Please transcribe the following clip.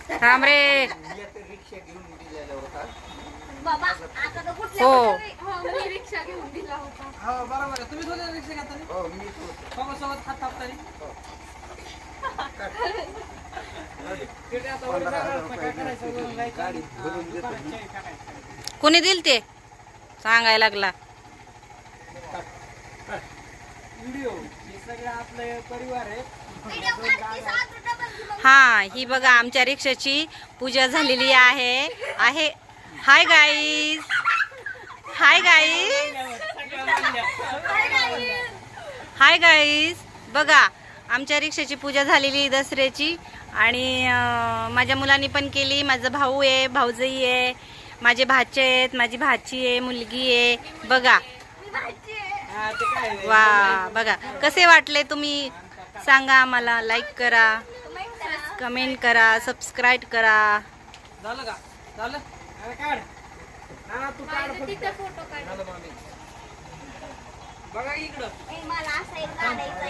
थांब रे. रिक्षा घेऊन दिलेला होता. बाबा आता तर कुठल्या हो. मी रिक्षा घेऊन दिला होता. हो बरोबर आहे. तुम्ही दोन्ही रिक्षा घेताना हो मी होतो. सोबत हात थापतानी गाडी भरून देतो मी. कोणी दिल ते सांगायला लागला. व्हिडिओ हे सगळं आपलं परिवार आहे. हा ही बघा आमच्या रिक्षाची पूजा झालेली आहे. Hi guys. Hi guys. Hi guys. बघा आमच्या रिक्षाची पूजा झालेली दसऱ्याची आणि माझ्या मुलांनी पण केली. माझा भाऊ आहे, भाऊजाई आहे, माझे भाचे आहेत, माझी भाची आहे, मुलगी आहे. बघा वा. बघा कसे वाटले तुम्ही सांगा आम्हाला. लाईक करा, कमेंट करा, सबस्क्राईब करा. झालं का? झालं? अरे काढ. ना तू काढ फक्त. तिथं फोटो काढ. झालं मामी. बघा इकडं. मला असा एक काढायचा